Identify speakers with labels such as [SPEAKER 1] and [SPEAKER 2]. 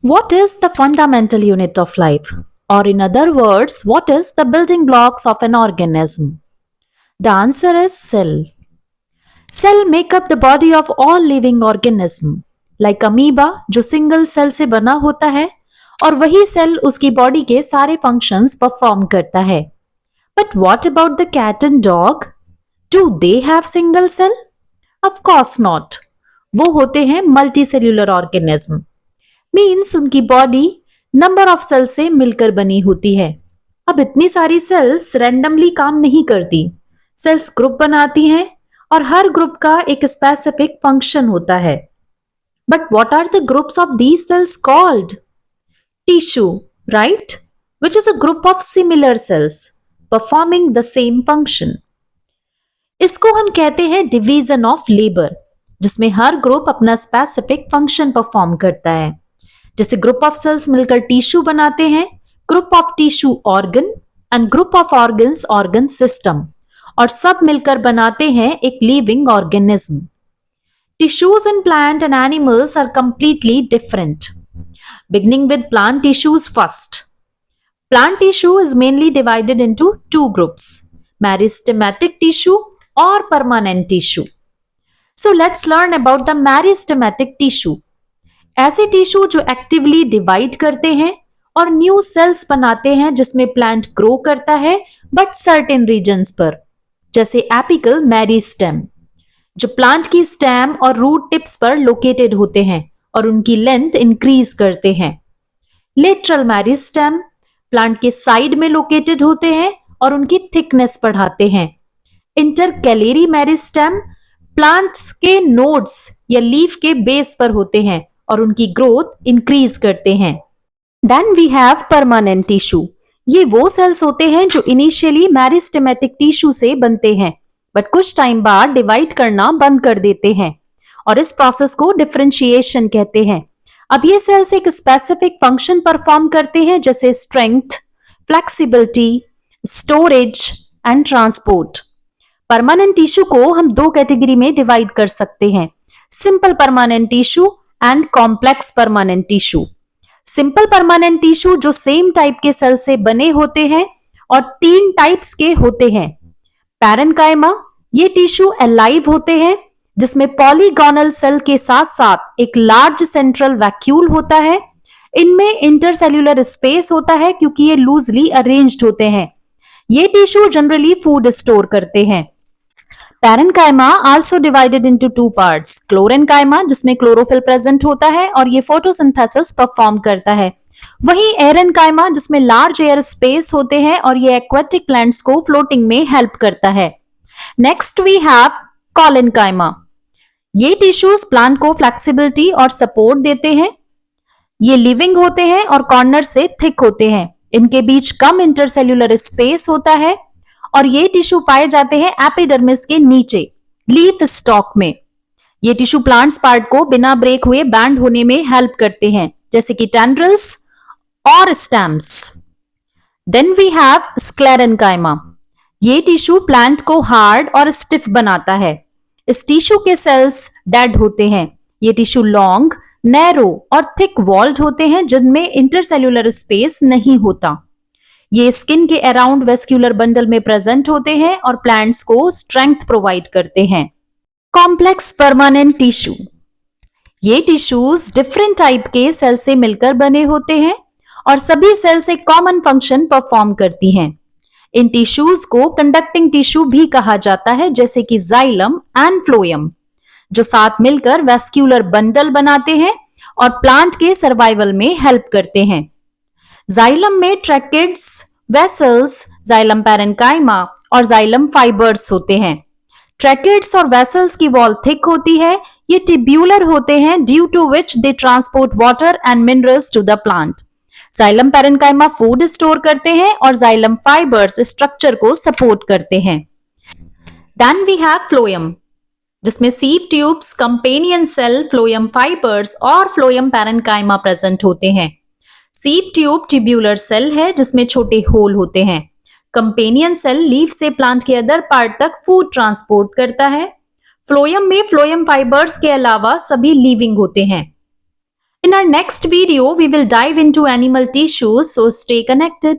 [SPEAKER 1] What is the fundamental unit of life? Or, in other words, what is the building blocks of an organism? The answer is cell. Cell make up the body of all living organism. Like amoeba जो single cell से बना होता है और वही cell उसकी body के सारे फंक्शंस परफॉर्म करता है. But what about the cat and dog? Do they have single cell? Of course not. वो होते हैं मल्टीसेल्यूलर ऑर्गेनिज्म. मीन्स उनकी बॉडी नंबर ऑफ सेल से मिलकर बनी होती है. अब इतनी सारी सेल्स रैंडमली काम नहीं करती. सेल्स ग्रुप बनाती हैं और हर ग्रुप का एक स्पेसिफिक फंक्शन होता है. But what are the groups of these cells called? Tissue, right? Which is a group of similar cells performing the same function. इसको हम कहते हैं डिवीजन ऑफ लेबर, जिसमें हर ग्रुप अपना स्पेसिफिक फंक्शन परफॉर्म करता है. जैसे ग्रुप ऑफ सेल्स मिलकर टिश्यू बनाते हैं, group of tissue organ and group of organs organ system, और सब मिलकर बनाते हैं एक living organism. Tissues in plant and animals are completely different. Beginning with plant tissues first. Plant tissue is mainly divided into two groups, meristematic tissue or permanent tissue. So let's learn about the meristematic tissue. ऐसे tissue जो actively divide करते हैं और new sales बनाते हैं जिसमें plant grow करता है बट सर्टेन रीजन्स पर, जैसे एपिकल मेरिस्टेम जो प्लांट की स्टेम और रूट टिप्स पर लोकेटेड होते हैं और उनकी लेंथ इंक्रीज करते हैं. लेटरल मेरिस्टेम प्लांट के साइड में लोकेटेड होते हैं और उनकी थिकनेस बढ़ाते हैं. इंटरकैलेरी मेरिस्टेम प्लांट्स के नोड्स या लीफ के बेस पर होते हैं और उनकी ग्रोथ इंक्रीज करते हैं. Then we have permanent tissue. ये वो सेल्स होते हैं जो इनिशियली मेरिस्टेमेटिक टिश्यू से बनते हैं बट कुछ टाइम बाद डिवाइड करना बंद कर देते हैं और इस प्रोसेस को डिफरेंशिएशन कहते हैं. अब ये सेल्स एक स्पेसिफिक फंक्शन परफॉर्म करते हैं जैसे strength, flexibility, storage and transport. Permanent tissue को हम दो कैटेगरी में डिवाइड कर सकते हैं, simple permanent tissue and complex permanent tissue. Simple permanent tissue जो सेम टाइप के सेल से बने होते हैं और तीन टाइप्स के होते हैं. पैरेन्काइमा, ये टिश्यू अलाइव होते हैं जिसमें पॉलीगोनल सेल के साथ साथ एक लार्ज सेंट्रल वैक्यूल होता है. इनमें इंटरसेल्यूलर स्पेस होता है क्योंकि ये लूजली अरेंज्ड होते हैं. ये टिश्यू जनरली फूड स्टोर करते हैं. Parenchyma also divided into two parts, क्लोरेन्काइमा जिसमें क्लोरोफिल प्रेजेंट होता है और ये फोटोसिंथेसिस परफॉर्म करता है. वहीं एरेन्काइमा जिसमें लार्ज एयर स्पेस होते हैं और ये एक्वेटिक प्लांट्स को फ्लोटिंग में हेल्प करता है. Next we have collenchyma. ये टिश्यूज प्लांट को फ्लेक्सिबिलिटी और सपोर्ट देते हैं. ये लिविंग होते हैं और कॉर्नर से थिक होते हैं. इनके बीच कम इंटरसेल्यूलर स्पेस होता है और ये टिश्यू पाए जाते हैं एपिडर्मिस के नीचे लीफ स्टॉक में. ये टिश्यू प्लांट्स पार्ट को बिना ब्रेक हुए बैंड होने में हेल्प करते हैं जैसे कि टेंड्रिल्स और stems. Then we have sclerenchyma. ये टिश्यू प्लांट को हार्ड और स्टिफ बनाता है. इस टिश्यू के सेल्स डेड होते हैं. ये टिश्यू लॉन्ग, नैरो और थिक वॉल्ड होते हैं जिनमें इंटरसेल्यूलर स्पेस नहीं होता. ये स्किन के अराउंड वेस्क्यूलर बंडल में प्रेजेंट होते हैं और प्लांट्स को स्ट्रेंथ प्रोवाइड करते हैं. Complex permanent tissue. ये टिश्यूज डिफरेंट टाइप के सेल से मिलकर बने होते हैं और सभी सेल्स एक कॉमन फंक्शन परफॉर्म करती हैं. इन टिश्यूज को कंडक्टिंग टिश्यू भी कहा जाता है जैसे कि जाइलम एंड फ्लोएम जो साथ मिलकर वेस्क्यूलर बंडल बनाते हैं और प्लांट के सर्वाइवल में हेल्प करते हैं. जाइलम में ट्रैकेड्स, वेसल्स, जाइलम पैरेन्काइमा और जाइलम फाइबर्स होते हैं. ट्रैकेड्स और वेसल्स की वॉल थिक होती है. ये ट्यूब्यूलर होते हैं due to which they transport water and minerals to the plant. Xylem parenchyma food store करते हैं और जाइलम फाइबर्स स्ट्रक्चर को सपोर्ट करते हैं. देन वी हैव फ्लोएम जिसमें sieve tubes, companion cell, phloem fibres और फ्लोएम पैरेन्काइमा प्रेजेंट होते हैं. सीप ट्यूब ट्यूब्यूलर सेल है जिसमें छोटे होल होते हैं. कंपेनियन सेल लीफ से प्लांट के अदर पार्ट तक फूड ट्रांसपोर्ट करता है. फ्लोएम में फ्लोएम फाइबर्स के अलावा सभी लिविंग होते हैं. In our next video, we will dive into animal tissues, so stay connected.